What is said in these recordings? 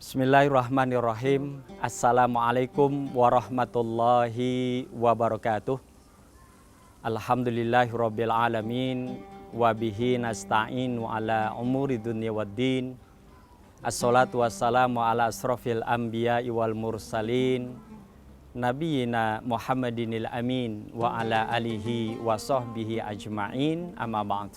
Bismillahirrahmanirrahim. Assalamualaikum warahmatullahi wabarakatuh. Alhamdulillahirabbil alamin wa bihi nasta'in wa ala umuri dunya waddin. Assalatu wassalamu ala asrofil anbiya'i wal mursalin nabiyina Muhammadinil amin wa ala alihi wa sahbihi ajma'in, amma ba'd.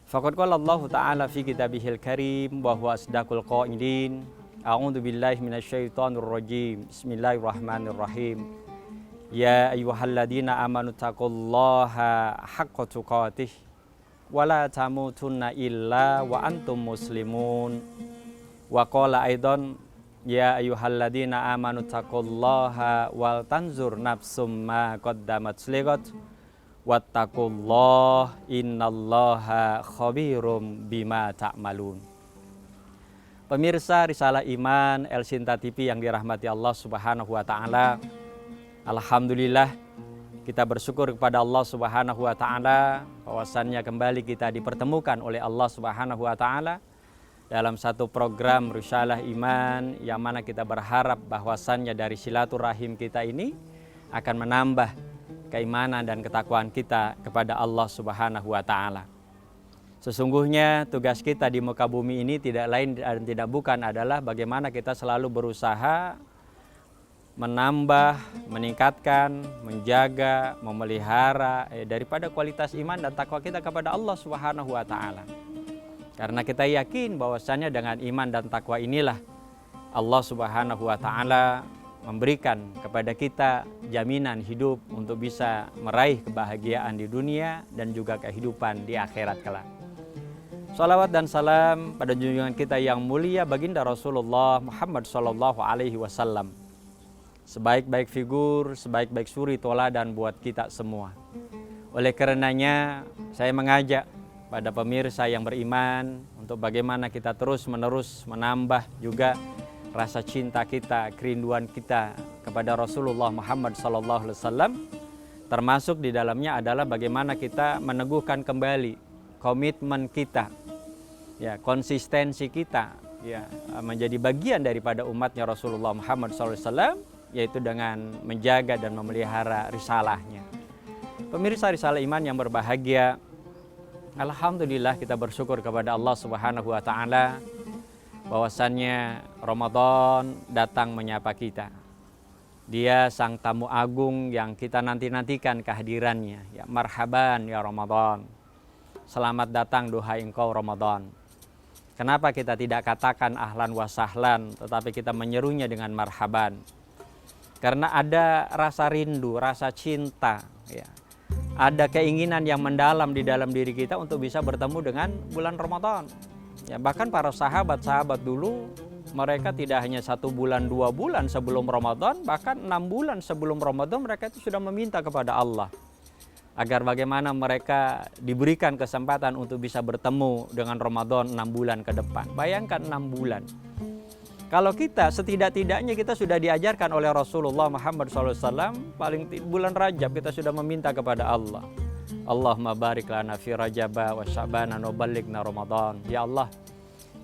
Faqad qala Allah Ta'ala fi kitabihil karim wa huwa asdaqul qailin. A'udzu billahi minasyaitonir rajim. Bismillahirrahmanirrahim. Ya ayyuhalladzina amanu taqullaha haqqa tuqatih wa la tamutunna illa wa antum muslimun. Wa qala aidan ya ayyuhalladzina amanu taqullaha wal tanzur nafsum ma qaddamat ligat wattaqullah innallaha khabirum bima ta'malun. Pemirsa Risalah Iman El Sinta TV yang dirahmati Allah Subhanahu wa taala. Alhamdulillah kita bersyukur kepada Allah Subhanahu wa taala bahwasannya kembali kita dipertemukan oleh Allah Subhanahu wa taala dalam satu program Risalah Iman yang mana kita berharap bahwasannya dari silaturahim kita ini akan menambah keimanan dan ketakwaan kita kepada Allah Subhanahu wa taala. Sesungguhnya tugas kita di muka bumi ini tidak lain dan tidak bukan adalah bagaimana kita selalu berusaha menambah, meningkatkan, menjaga, memelihara daripada kualitas iman dan takwa kita kepada Allah Subhanahu wa taala. Karena kita yakin bahwasanya dengan iman dan takwa inilah Allah Subhanahu wa taala memberikan kepada kita jaminan hidup untuk bisa meraih kebahagiaan di dunia dan juga kehidupan di akhirat kelak. Salawat dan salam pada junjungan kita yang mulia baginda Rasulullah Muhammad sallallahu alaihi wasallam. Sebaik-baik figur, sebaik-baik suri toladan buat kita semua. Oleh karenanya saya mengajak pada pemirsa yang beriman untuk bagaimana kita terus-menerus menambah juga rasa cinta kita, kerinduan kita kepada Rasulullah Muhammad SAW, termasuk di dalamnya adalah bagaimana kita meneguhkan kembali komitmen kita, ya, konsistensi kita, ya, menjadi bagian daripada umatnya Rasulullah Muhammad SAW, yaitu dengan menjaga dan memelihara risalahnya. Pemirsa Risalah Iman yang berbahagia, alhamdulillah kita bersyukur kepada Allah Subhanahu wa taala bahwasannya Ramadan datang menyapa kita. Dia sang tamu agung yang kita nanti-nantikan kehadirannya. Ya, marhaban ya Ramadan. Selamat datang duhai engkau Ramadan. Kenapa kita tidak katakan ahlan wa sahlan, tetapi kita menyerunya dengan marhaban? Karena ada rasa rindu, rasa cinta, ya. Ada keinginan yang mendalam di dalam diri kita untuk bisa bertemu dengan bulan Ramadan. Ya, bahkan para sahabat-sahabat dulu mereka tidak hanya 1 bulan 2 bulan sebelum Ramadan, bahkan 6 bulan sebelum Ramadan mereka itu sudah meminta kepada Allah agar bagaimana mereka diberikan kesempatan untuk bisa bertemu dengan Ramadan 6 bulan ke depan. Bayangkan 6 bulan. Kalau kita setidak-tidaknya kita sudah diajarkan oleh Rasulullah Muhammad SAW, paling bulan Rajab kita sudah meminta kepada Allah. Allahumma barik lana fi Rajaba wa Sya'bana wa ballighna Ramadan. Ya Allah,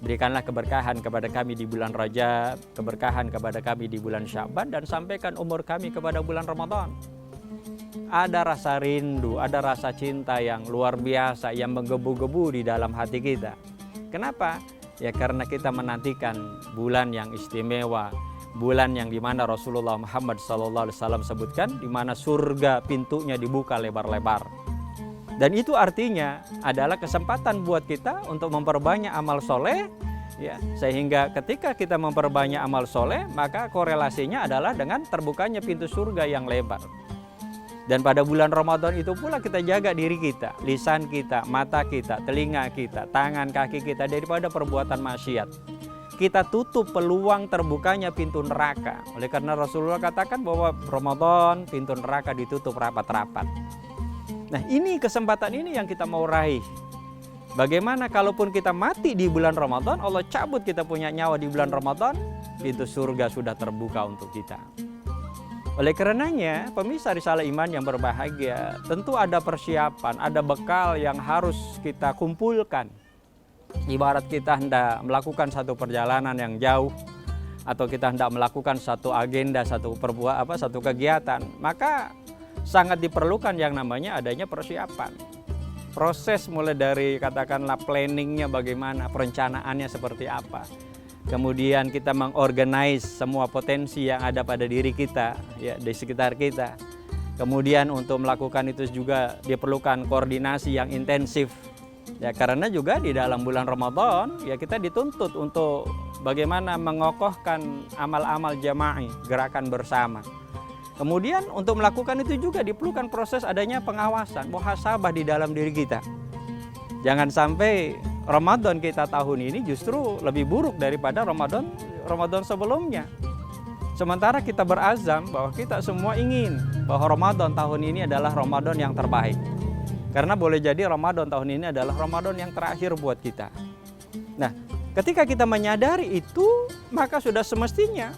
berikanlah keberkahan kepada kami di bulan Rajab, keberkahan kepada kami di bulan Sya'ban, dan sampaikan umur kami kepada bulan Ramadan. Ada rasa rindu, ada rasa cinta yang luar biasa yang menggebu-gebu di dalam hati kita. Kenapa? Ya karena kita menantikan bulan yang istimewa, bulan yang dimana Rasulullah Muhammad SAW sebutkan, dimana surga pintunya dibuka lebar-lebar. Dan itu artinya adalah kesempatan buat kita untuk memperbanyak amal soleh, ya, sehingga ketika kita memperbanyak amal soleh, maka korelasinya adalah dengan terbukanya pintu surga yang lebar. Dan pada bulan Ramadan itu pula kita jaga diri kita, lisan kita, mata kita, telinga kita, tangan, kaki kita daripada perbuatan maksiat. Kita tutup peluang terbukanya pintu neraka. Oleh karena Rasulullah katakan bahwa Ramadan pintu neraka ditutup rapat-rapat. Nah, ini kesempatan ini yang kita mau raih. Bagaimana kalaupun kita mati di bulan Ramadan, Allah cabut kita punya nyawa di bulan Ramadan, pintu surga sudah terbuka untuk kita. Oleh karenanya, pemirsa Risalah Iman yang berbahagia, tentu ada persiapan, ada bekal yang harus kita kumpulkan. Ibarat kita hendak melakukan satu perjalanan yang jauh, atau kita hendak melakukan satu agenda, satu kegiatan, maka sangat diperlukan yang namanya adanya persiapan. Proses mulai dari katakanlah planningnya bagaimana, perencanaannya seperti apa. Kemudian kita mengorganize semua potensi yang ada pada diri kita, ya, di sekitar kita. Kemudian untuk melakukan itu juga diperlukan koordinasi yang intensif. Ya, karena juga di dalam bulan Ramadan ya kita dituntut untuk bagaimana mengokohkan amal-amal jama'i, gerakan bersama. Kemudian untuk melakukan itu juga diperlukan proses adanya pengawasan, muhasabah di dalam diri kita. Jangan sampai Ramadan kita tahun ini justru lebih buruk daripada Ramadan sebelumnya. Sementara kita berazam bahwa kita semua ingin bahwa Ramadan tahun ini adalah Ramadan yang terbaik. Karena boleh jadi Ramadan tahun ini adalah Ramadan yang terakhir buat kita. Nah, ketika kita menyadari itu, maka sudah semestinya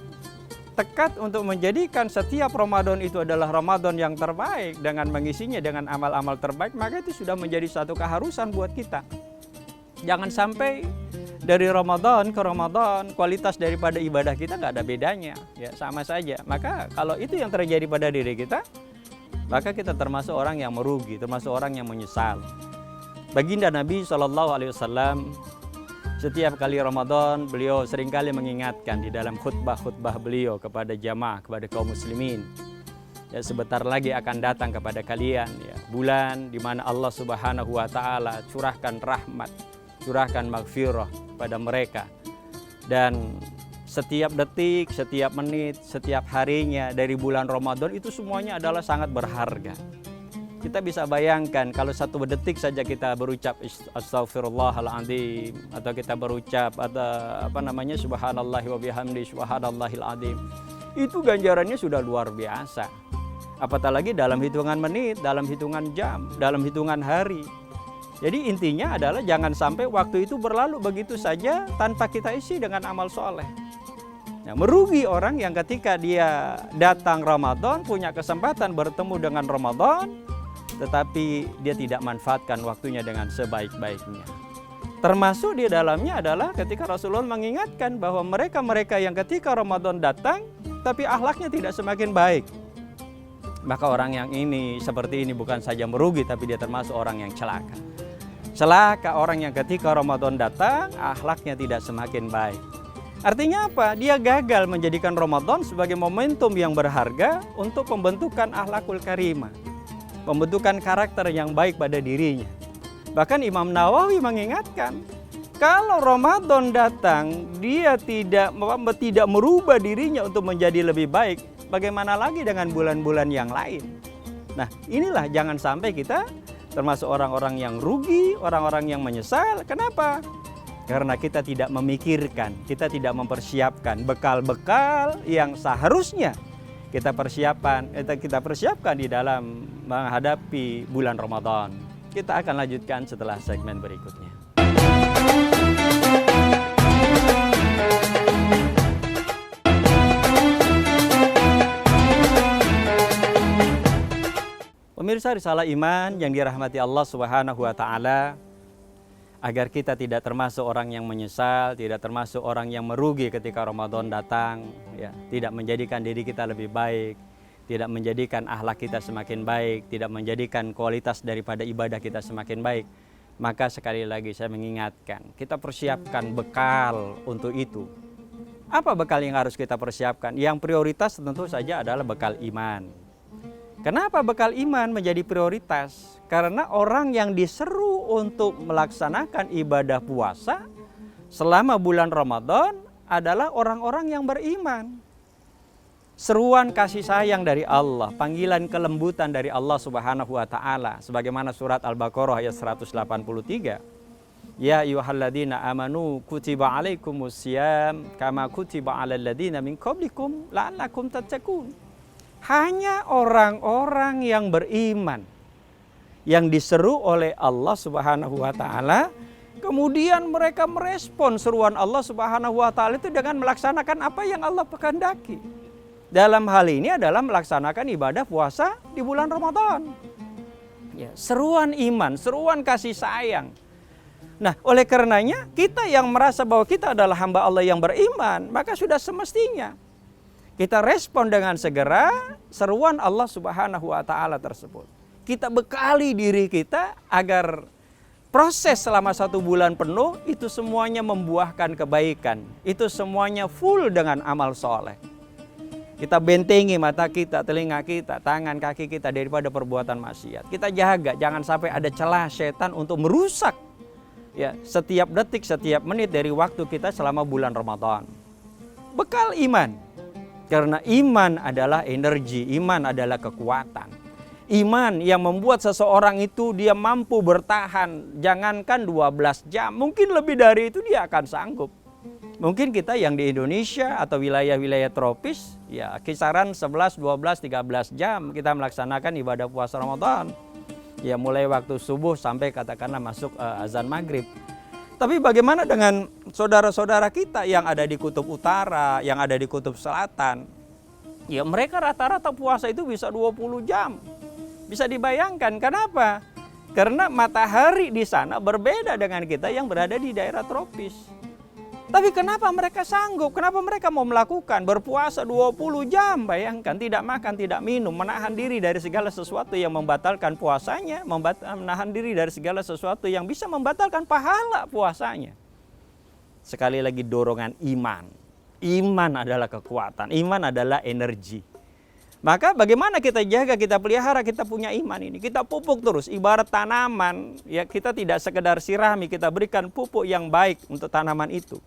tekad untuk menjadikan setiap Ramadan itu adalah Ramadan yang terbaik dengan mengisinya dengan amal-amal terbaik, maka itu sudah menjadi satu keharusan buat kita. Jangan sampai dari Ramadan ke Ramadan kualitas daripada ibadah kita nggak ada bedanya, ya sama saja. Maka kalau itu yang terjadi pada diri kita, maka kita termasuk orang yang merugi, termasuk orang yang menyesal. Baginda Nabi SAW setiap kali Ramadan beliau seringkali mengingatkan di dalam khutbah-khutbah beliau kepada jamaah, kepada kaum muslimin. Ya, sebentar lagi akan datang kepada kalian ya, bulan di mana Allah Subhanahu wa taala curahkan rahmat, curahkan maghfirah pada mereka. Dan setiap detik, setiap menit, setiap harinya dari bulan Ramadan itu semuanya adalah sangat berharga. Kita bisa bayangkan kalau satu detik saja kita berucap Astaghfirullahaladzim, atau kita berucap subhanallah wa bihamdi subhanallahil azim, itu ganjarannya sudah luar biasa. Apatah lagi dalam hitungan menit, dalam hitungan jam, dalam hitungan hari. Jadi intinya adalah jangan sampai waktu itu berlalu begitu saja tanpa kita isi dengan amal soleh. Nah, merugi orang yang ketika dia datang Ramadan, punya kesempatan bertemu dengan Ramadan, tetapi dia tidak manfaatkan waktunya dengan sebaik-baiknya. Termasuk di dalamnya adalah ketika Rasulullah mengingatkan bahwa mereka-mereka yang ketika Ramadan datang, tapi akhlaknya tidak semakin baik. Maka orang yang ini seperti ini bukan saja merugi, tapi dia termasuk orang yang celaka. Celaka orang yang ketika Ramadan datang, akhlaknya tidak semakin baik. Artinya apa? Dia gagal menjadikan Ramadan sebagai momentum yang berharga untuk pembentukan akhlakul karimah, pembentukan karakter yang baik pada dirinya. Bahkan Imam Nawawi mengingatkan, kalau Ramadan datang, dia tidak merubah dirinya untuk menjadi lebih baik, bagaimana lagi dengan bulan-bulan yang lain? Nah, inilah jangan sampai kita termasuk orang-orang yang rugi, orang-orang yang menyesal. Kenapa? Karena kita tidak memikirkan, kita tidak mempersiapkan bekal-bekal yang seharusnya kita persiapkan di dalam menghadapi bulan Ramadan. Kita akan lanjutkan setelah segmen berikutnya. Pemirsa Risalah Iman yang dirahmati Allah Subhanahu wa taala, agar kita tidak termasuk orang yang menyesal, tidak termasuk orang yang merugi ketika Ramadan datang, ya, tidak menjadikan diri kita lebih baik, tidak menjadikan akhlak kita semakin baik, tidak menjadikan kualitas daripada ibadah kita semakin baik. Maka sekali lagi saya mengingatkan, kita persiapkan bekal untuk itu. Apa bekal yang harus kita persiapkan? Yang prioritas tentu saja adalah bekal iman. Kenapa bekal iman menjadi prioritas? Karena orang yang diseru untuk melaksanakan ibadah puasa selama bulan Ramadan adalah orang-orang yang beriman. Seruan kasih sayang dari Allah, panggilan kelembutan dari Allah Subhanahu wa taala, sebagaimana surat Al-Baqarah ayat 183. Ya ayyuhalladzina amanu kutiba alaikumusiyam kama kutiba alal ladzina min qablikum la'allakum tattaqun. Hanya orang-orang yang beriman yang diseru oleh Allah Subhanahu wa taala, kemudian mereka merespon seruan Allah Subhanahu wa taala itu dengan melaksanakan apa yang Allah kehendaki. Dalam hal ini adalah melaksanakan ibadah puasa di bulan Ramadan. Ya, seruan iman, seruan kasih sayang. Nah, oleh karenanya kita yang merasa bahwa kita adalah hamba Allah yang beriman, maka sudah semestinya kita respon dengan segera seruan Allah Subhanahu wa taala tersebut. Kita bekali diri kita agar proses selama 1 bulan penuh itu semuanya membuahkan kebaikan. Itu semuanya full dengan amal soleh. Kita bentengi mata kita, telinga kita, tangan, kaki kita daripada perbuatan maksiat. Kita jaga jangan sampai ada celah setan untuk merusak ya setiap detik, setiap menit dari waktu kita selama bulan Ramadan. Bekal iman. Karena iman adalah energi, iman adalah kekuatan. Iman yang membuat seseorang itu dia mampu bertahan, jangankan 12 jam, mungkin lebih dari itu dia akan sanggup. Mungkin kita yang di Indonesia atau wilayah-wilayah tropis, ya kisaran 11, 12, 13 jam kita melaksanakan ibadah puasa Ramadan. Ya mulai waktu subuh sampai katakanlah masuk azan maghrib. Tapi bagaimana dengan saudara-saudara kita yang ada di kutub utara, yang ada di kutub selatan? Ya mereka rata-rata puasa itu bisa 20 jam. Bisa dibayangkan, kenapa? Karena matahari di sana berbeda dengan kita yang berada di daerah tropis. Tapi kenapa mereka sanggup? Kenapa mereka mau melakukan berpuasa 20 jam? Bayangkan, tidak makan, tidak minum, menahan diri dari segala sesuatu yang membatalkan puasanya, menahan diri dari segala sesuatu yang bisa membatalkan pahala puasanya. Sekali lagi dorongan iman. Iman adalah kekuatan, iman adalah energi. Maka bagaimana kita jaga, kita pelihara, kita punya iman ini. Kita pupuk terus, ibarat tanaman. Ya, kita tidak sekedar sirami, kita berikan pupuk yang baik untuk tanaman itu.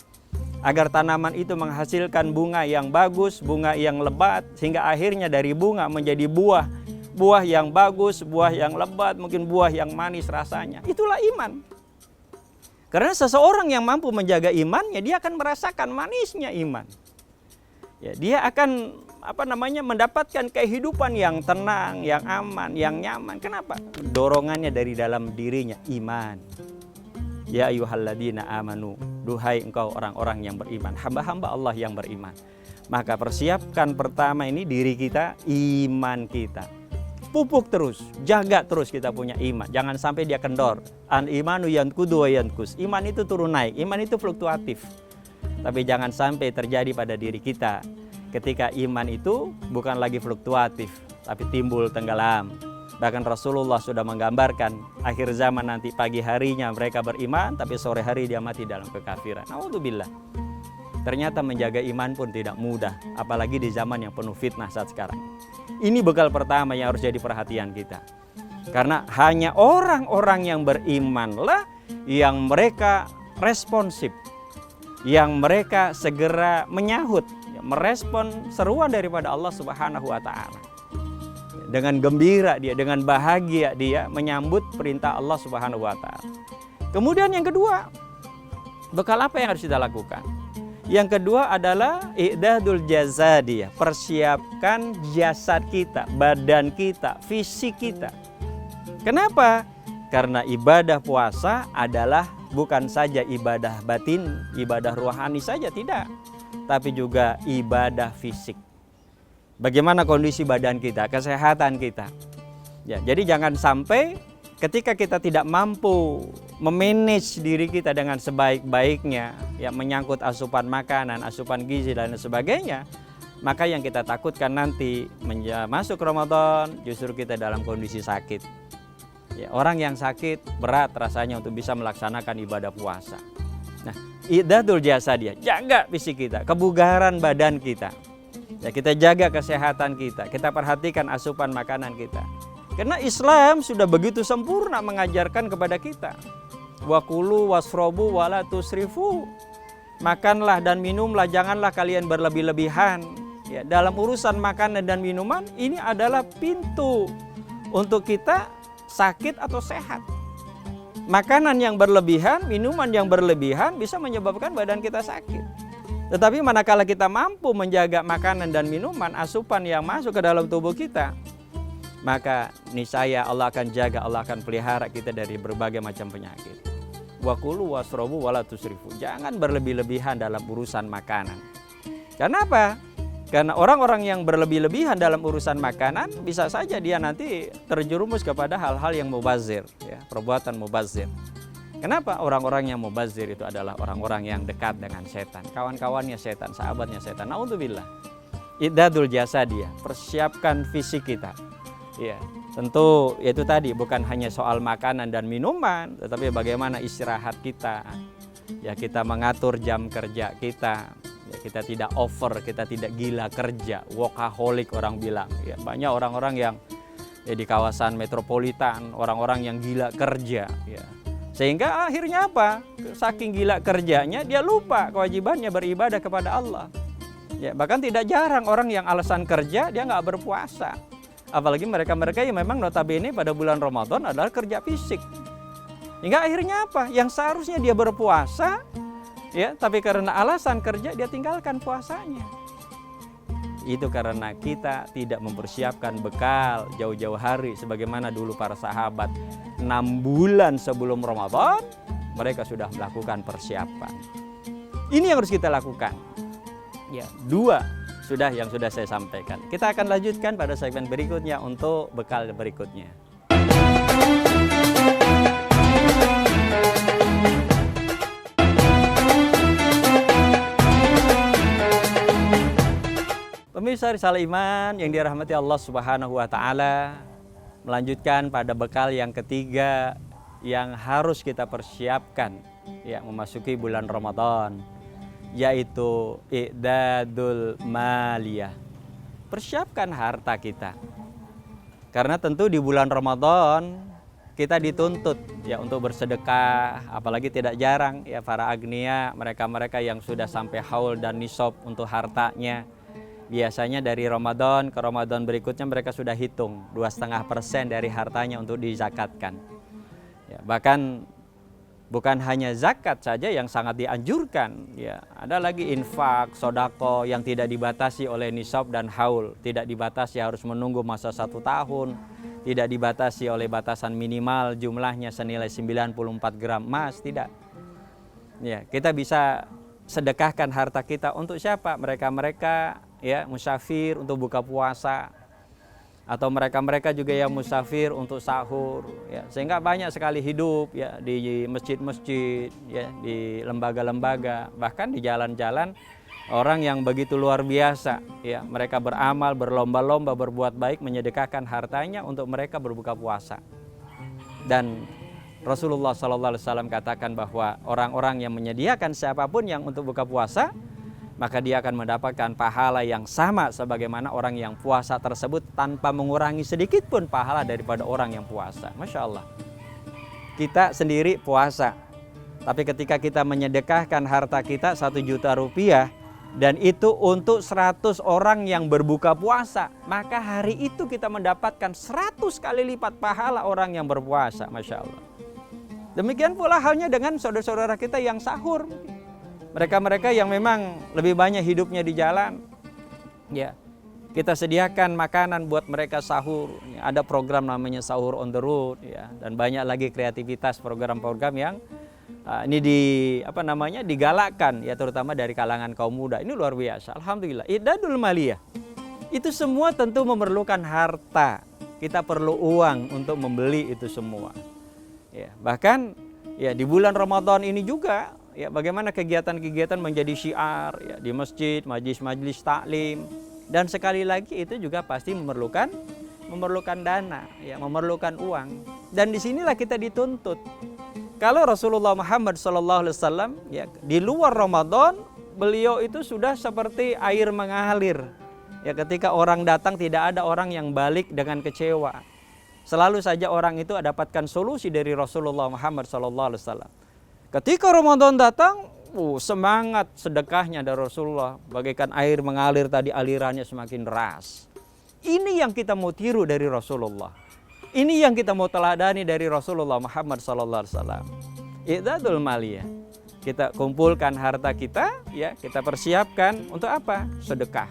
Agar tanaman itu menghasilkan bunga yang bagus, bunga yang lebat. Sehingga akhirnya dari bunga menjadi buah. Buah yang bagus, buah yang lebat, mungkin buah yang manis rasanya. Itulah iman. Karena seseorang yang mampu menjaga imannya, dia akan merasakan manisnya iman. Ya, dia akan mendapatkan kehidupan yang tenang, yang aman, yang nyaman. Kenapa? Dorongannya dari dalam dirinya, iman. Ya ayyuhalladzina amanu, duhai engkau orang-orang yang beriman, hamba-hamba Allah yang beriman. Maka persiapkan pertama ini diri kita, iman kita. Pupuk terus, jaga terus kita punya iman. Jangan sampai dia kendor. An imanu yanqudu wa yanqus. Iman itu turun naik, iman itu fluktuatif. Tapi jangan sampai terjadi pada diri kita ketika iman itu bukan lagi fluktuatif, tapi timbul tenggelam. Bahkan Rasulullah sudah menggambarkan akhir zaman nanti pagi harinya mereka beriman, tapi sore hari dia mati dalam kekafiran. Naudzubillah. Ternyata menjaga iman pun tidak mudah, apalagi di zaman yang penuh fitnah saat sekarang. Ini bekal pertama yang harus jadi perhatian kita. Karena hanya orang-orang yang berimanlah yang mereka responsif, yang mereka segera menyahut, merespon seruan daripada Allah Subhanahu wa taala. Dengan gembira dia, dengan bahagia dia menyambut perintah Allah Subhanahu wa taala. Kemudian yang kedua, bekal apa yang harus kita lakukan? Yang kedua adalah i'dadul jazadiyah, persiapkan jasad kita, badan kita, fisik kita. Kenapa? Karena ibadah puasa adalah bukan saja ibadah batin, ibadah rohani saja, tidak, tapi juga ibadah fisik. Bagaimana kondisi badan kita, kesehatan kita. Ya, jadi jangan sampai ketika kita tidak mampu memanage diri kita dengan sebaik-baiknya, ya menyangkut asupan makanan, asupan gizi dan sebagainya, maka yang kita takutkan nanti masuk Ramadan justru kita dalam kondisi sakit. Ya, orang yang sakit berat rasanya untuk bisa melaksanakan ibadah puasa. Nah, i'dadul jasadiyah, jaga fisik kita, kebugaran badan kita. Ya, kita jaga kesehatan kita, kita perhatikan asupan makanan kita. Karena Islam sudah begitu sempurna mengajarkan kepada kita. Wa kulu wasrobu wala tusrifu. Makanlah dan minumlah, janganlah kalian berlebih-lebihan. Ya, dalam urusan makanan dan minuman ini adalah pintu untuk kita sakit atau sehat. Makanan yang berlebihan, minuman yang berlebihan bisa menyebabkan badan kita sakit. Tetapi manakala kita mampu menjaga makanan dan minuman, asupan yang masuk ke dalam tubuh kita, maka niscaya Allah akan jaga, Allah akan pelihara kita dari berbagai macam penyakit. Wa kulu wasrobu wala tusrifu. Jangan berlebih-lebihan dalam urusan makanan. Karena apa? Karena orang-orang yang berlebih-lebihan dalam urusan makanan bisa saja dia nanti terjerumus kepada hal-hal yang mubazir, ya, perbuatan mubazir. Kenapa? Orang-orang yang mubazir itu adalah orang-orang yang dekat dengan setan, kawan-kawannya setan, sahabatnya setan. Naudzubillah. Idadul jasa dia, persiapkan fisik kita. Ya, tentu itu tadi bukan hanya soal makanan dan minuman, tetapi bagaimana istirahat kita. Ya, kita mengatur jam kerja kita. Ya, kita tidak over, kita tidak gila kerja, workaholic orang bilang. Ya, banyak orang-orang yang di kawasan metropolitan, orang-orang yang gila kerja. Ya. Sehingga akhirnya apa? Saking gila kerjanya dia lupa kewajibannya beribadah kepada Allah. Ya, bahkan tidak jarang orang yang alasan kerja dia nggak berpuasa. Apalagi mereka-mereka yang memang notabene pada bulan Ramadan adalah kerja fisik. Hingga akhirnya apa? Yang seharusnya dia berpuasa, ya, tapi karena alasan kerja dia tinggalkan puasanya. Itu karena kita tidak mempersiapkan bekal jauh-jauh hari sebagaimana dulu para sahabat 6 bulan sebelum Ramadan mereka sudah melakukan persiapan. Ini yang harus kita lakukan. Ya, 2 sudah yang sudah saya sampaikan. Kita akan lanjutkan pada segmen berikutnya untuk bekal berikutnya. Pemirsa Risalah Iman yang dirahmati Allah Subhanahu wa taala, melanjutkan pada bekal yang ketiga yang harus kita persiapkan ya memasuki bulan Ramadan, yaitu i'dadul maliyah. Persiapkan harta kita. Karena tentu di bulan Ramadan kita dituntut ya untuk bersedekah, apalagi tidak jarang ya para agnia, mereka-mereka yang sudah sampai haul dan nisab untuk hartanya. Biasanya dari Ramadan ke Ramadan berikutnya mereka sudah hitung 2,5% dari hartanya untuk dizakatkan. Ya, bahkan bukan hanya zakat saja yang sangat dianjurkan, ya, ada lagi infak, sodako yang tidak dibatasi oleh nisab dan haul, tidak dibatasi harus menunggu masa 1 tahun, tidak dibatasi oleh batasan minimal jumlahnya senilai 94 gram emas, tidak. Ya, kita bisa sedekahkan harta kita untuk siapa? Mereka-mereka ya musafir untuk buka puasa, atau mereka-mereka juga yang musafir untuk sahur ya, sehingga banyak sekali hidup ya di masjid-masjid ya, di lembaga-lembaga, bahkan di jalan-jalan orang yang begitu luar biasa ya, mereka beramal berlomba-lomba berbuat baik menyedekahkan hartanya untuk mereka berbuka puasa. Dan Rasulullah SAW katakan bahwa orang-orang yang menyediakan siapapun yang untuk buka puasa, maka dia akan mendapatkan pahala yang sama sebagaimana orang yang puasa tersebut tanpa mengurangi sedikit pun pahala daripada orang yang puasa. Masya Allah. Kita sendiri puasa, tapi ketika kita menyedekahkan harta kita 1 juta rupiah dan itu untuk 100 orang yang berbuka puasa, maka hari itu kita mendapatkan 100 kali lipat pahala orang yang berpuasa. Masya Allah. Demikian pula halnya dengan saudara-saudara kita yang sahur. Mereka-mereka yang memang lebih banyak hidupnya di jalan, ya, kita sediakan makanan buat mereka sahur. Ada program namanya Sahur on the Road, ya, dan banyak lagi kreativitas program-program yang ini digalakkan, ya, terutama dari kalangan kaum muda. Ini luar biasa. Alhamdulillah. I'dadul maliyah. Itu semua tentu memerlukan harta. Kita perlu uang untuk membeli itu semua. Ya, bahkan ya di bulan Ramadan ini juga ya bagaimana kegiatan-kegiatan menjadi syiar ya, di masjid, majlis-majlis taklim, dan sekali lagi itu juga pasti memerlukan dana, ya, memerlukan uang. Dan disinilah kita dituntut. Kalau Rasulullah Muhammad SAW ya di luar Ramadan beliau itu sudah seperti air mengalir. Ya, ketika orang datang tidak ada orang yang balik dengan kecewa. Selalu saja orang itu dapatkan solusi dari Rasulullah Muhammad SAW. Ketika Ramadan datang, semangat sedekahnya dari Rasulullah bagaikan air mengalir tadi, alirannya semakin deras. Ini yang kita mau tiru dari Rasulullah. Ini yang kita mau teladani dari Rasulullah Muhammad SAW. I'dadul maliyah. Kita kumpulkan harta kita, ya, kita persiapkan untuk apa? Sedekah.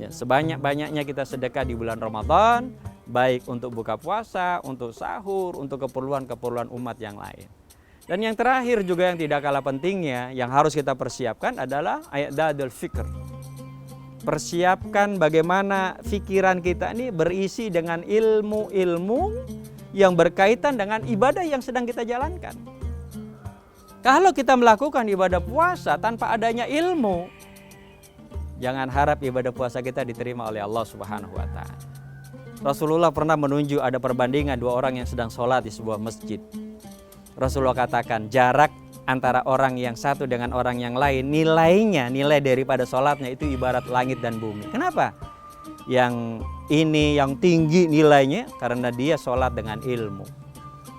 Ya, sebanyak-banyaknya kita sedekah di bulan Ramadan, baik untuk buka puasa, untuk sahur, untuk keperluan-keperluan umat yang lain. Dan yang terakhir juga yang tidak kalah pentingnya, yang harus kita persiapkan adalah i'dadul fikr. Persiapkan bagaimana pikiran kita ini berisi dengan ilmu-ilmu yang berkaitan dengan ibadah yang sedang kita jalankan. Kalau kita melakukan ibadah puasa tanpa adanya ilmu, jangan harap ibadah puasa kita diterima oleh Allah Subhanahu wa Ta'ala. Rasulullah pernah menunjuk ada perbandingan dua orang yang sedang sholat di sebuah masjid. Rasulullah katakan jarak antara orang yang satu dengan orang yang lain, nilai daripada sholatnya itu ibarat langit dan bumi. Kenapa? Yang ini yang tinggi nilainya karena dia sholat dengan ilmu.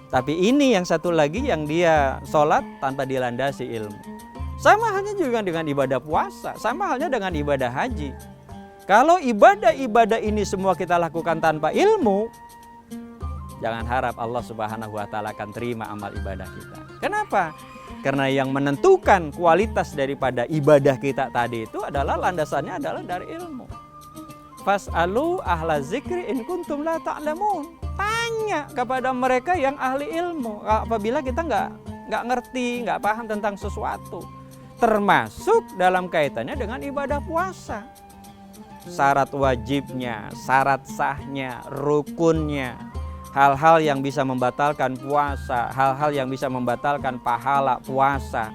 Tapi ini yang satu lagi yang dia sholat tanpa dilandasi ilmu. Sama halnya juga dengan ibadah puasa, sama halnya dengan ibadah haji. Kalau ibadah-ibadah ini semua kita lakukan tanpa ilmu, jangan harap Allah Subhanahu wa Ta'ala akan terima amal ibadah kita. Kenapa? Karena yang menentukan kualitas daripada ibadah kita tadi itu adalah landasannya adalah dari ilmu. Fas'alu ahla zikri in kuntum la ta'lamun. Tanya kepada mereka yang ahli ilmu apabila kita nggak ngerti, nggak paham tentang sesuatu. Termasuk dalam kaitannya dengan ibadah puasa. Syarat wajibnya, syarat sahnya, rukunnya, hal-hal yang bisa membatalkan puasa, hal-hal yang bisa membatalkan pahala puasa,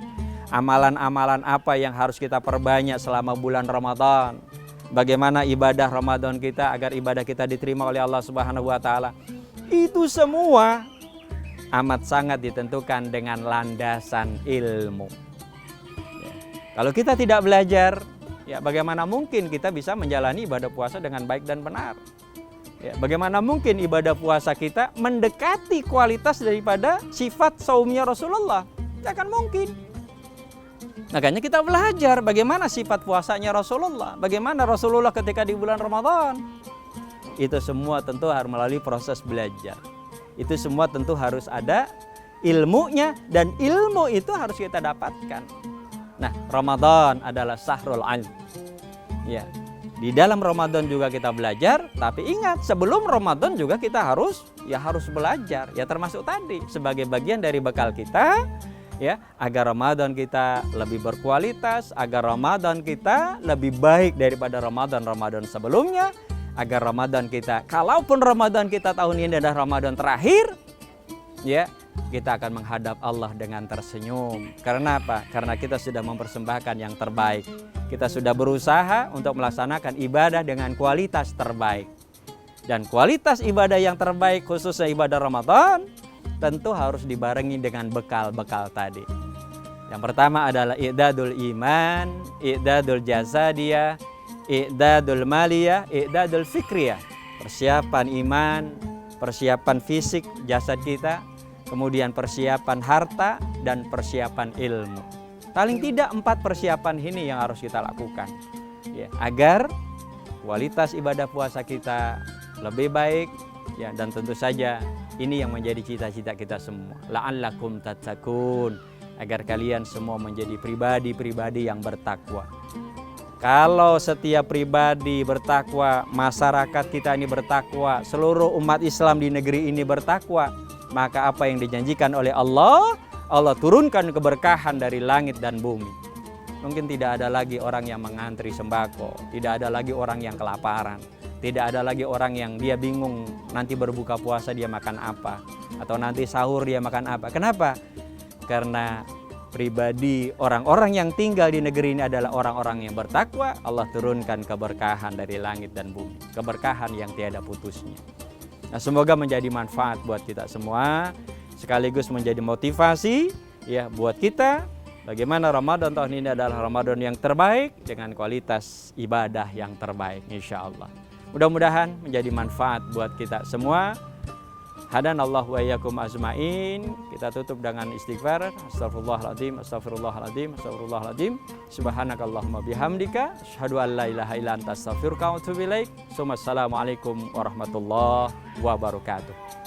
amalan-amalan apa yang harus kita perbanyak selama bulan Ramadan, bagaimana ibadah Ramadan kita agar ibadah kita diterima oleh Allah Subhanahu wa Ta'ala. Itu semua amat sangat ditentukan dengan landasan ilmu. Ya. Kalau kita tidak belajar, ya bagaimana mungkin kita bisa menjalani ibadah puasa dengan baik dan benar? Ya, bagaimana mungkin ibadah puasa kita mendekati kualitas daripada sifat saumnya Rasulullah? Tidak akan mungkin. Makanya kita belajar bagaimana sifat puasanya Rasulullah, bagaimana Rasulullah ketika di bulan Ramadan. Itu semua tentu harus melalui proses belajar. Itu semua tentu harus ada ilmunya dan ilmu itu harus kita dapatkan. Nah, Ramadan adalah syahrul ilm. Ya. Di dalam Ramadan juga kita belajar, tapi ingat sebelum Ramadan juga kita harus belajar. Ya termasuk tadi sebagai bagian dari bekal kita, ya, agar Ramadan kita lebih berkualitas, agar Ramadan kita lebih baik daripada Ramadan sebelumnya, agar Ramadan kita, kalaupun Ramadan kita tahun ini adalah Ramadan terakhir, ya, kita akan menghadap Allah dengan tersenyum. Karena apa? Karena kita sudah mempersembahkan yang terbaik. Kita sudah berusaha untuk melaksanakan ibadah dengan kualitas terbaik. Dan kualitas ibadah yang terbaik, khususnya ibadah Ramadan, tentu harus dibarengi dengan bekal-bekal tadi. Yang pertama adalah i'dadul iman, i'dadul jasadiyah, i'dadul maliyah, i'dadul fikriyah. Persiapan iman, persiapan fisik jasad kita, kemudian persiapan harta dan persiapan ilmu. Paling tidak 4 persiapan ini yang harus kita lakukan, ya, agar kualitas ibadah puasa kita lebih baik, ya, dan tentu saja ini yang menjadi cita-cita kita semua. La'allakum tattaqun, agar kalian semua menjadi pribadi-pribadi yang bertakwa. Kalau setiap pribadi bertakwa, masyarakat kita ini bertakwa, seluruh umat Islam di negeri ini bertakwa, maka apa yang dijanjikan oleh Allah, Allah turunkan keberkahan dari langit dan bumi. Mungkin tidak ada lagi orang yang mengantri sembako, tidak ada lagi orang yang kelaparan, tidak ada lagi orang yang dia bingung nanti berbuka puasa dia makan apa, atau nanti sahur dia makan apa. Kenapa? Karena pribadi orang-orang yang tinggal di negeri ini adalah orang-orang yang bertakwa. Allah turunkan keberkahan dari langit dan bumi, keberkahan yang tiada putusnya. Nah, semoga menjadi manfaat buat kita semua, sekaligus menjadi motivasi, ya, buat kita bagaimana Ramadan tahun ini adalah Ramadan yang terbaik dengan kualitas ibadah yang terbaik, insya Allah. Mudah-mudahan menjadi manfaat buat kita semua. Hadanallahu wa iyyakum ajmain. Kita tutup dengan istighfar. Astagfirullahaladzim, astagfirullahaladzim, astagfirullahaladzim. Subhanakallahumma bihamdika asyhadu an la ilaha illa anta astaghfiruka wa atubu ilaik. Assalamualaikum warahmatullahi wabarakatuh.